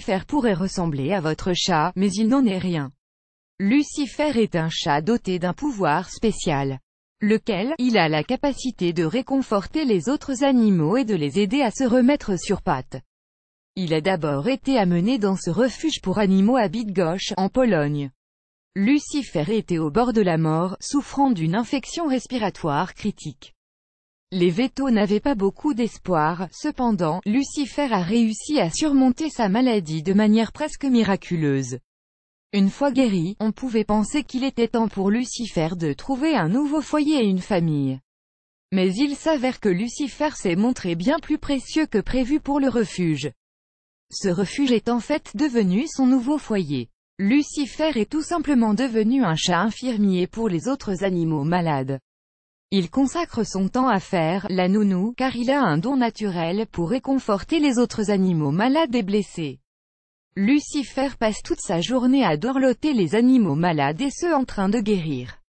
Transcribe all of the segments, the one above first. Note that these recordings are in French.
Lucifer pourrait ressembler à votre chat, mais il n'en est rien. Lucifer est un chat doté d'un pouvoir spécial, lequel, il a la capacité de réconforter les autres animaux et de les aider à se remettre sur pattes. Il a d'abord été amené dans ce refuge pour animaux à Bydgoszcz, en Pologne. Lucifer était au bord de la mort, souffrant d'une infection respiratoire critique. Les vétos n'avaient pas beaucoup d'espoir, cependant, Lucifer a réussi à surmonter sa maladie de manière presque miraculeuse. Une fois guéri, on pouvait penser qu'il était temps pour Lucifer de trouver un nouveau foyer et une famille. Mais il s'avère que Lucifer s'est montré bien plus précieux que prévu pour le refuge. Ce refuge est en fait devenu son nouveau foyer. Lucifer est tout simplement devenu un chat infirmier pour les autres animaux malades. Il consacre son temps à faire la nounou, car il a un don naturel pour réconforter les autres animaux malades et blessés. Lucifer passe toute sa journée à dorloter les animaux malades et ceux en train de guérir.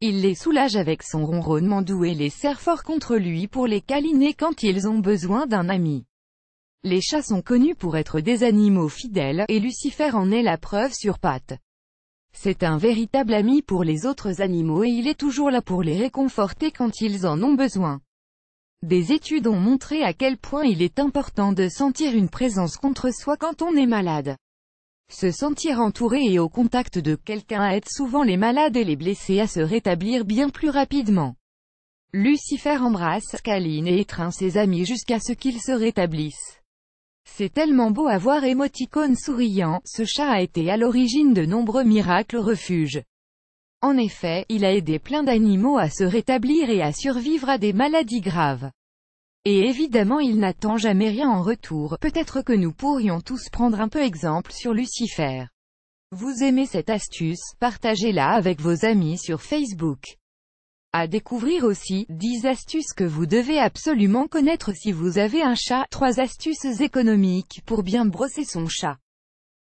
Il les soulage avec son ronronnement doux et les serre fort contre lui pour les câliner quand ils ont besoin d'un ami. Les chats sont connus pour être des animaux fidèles, et Lucifer en est la preuve sur pattes. C'est un véritable ami pour les autres animaux et il est toujours là pour les réconforter quand ils en ont besoin. Des études ont montré à quel point il est important de sentir une présence contre soi quand on est malade. Se sentir entouré et au contact de quelqu'un aide souvent les malades et les blessés à se rétablir bien plus rapidement. Lucifer embrasse, câline et étreint ses amis jusqu'à ce qu'ils se rétablissent. C'est tellement beau à voir. Émoticône souriant, ce chat a été à l'origine de nombreux miracles au refuge. En effet, il a aidé plein d'animaux à se rétablir et à survivre à des maladies graves. Et évidemment il n'attend jamais rien en retour. Peut-être que nous pourrions tous prendre un peu exemple sur Lucifer. Vous aimez cette astuce, partagez-la avec vos amis sur Facebook. À découvrir aussi, 10 astuces que vous devez absolument connaître si vous avez un chat, 3 astuces économiques pour bien brosser son chat.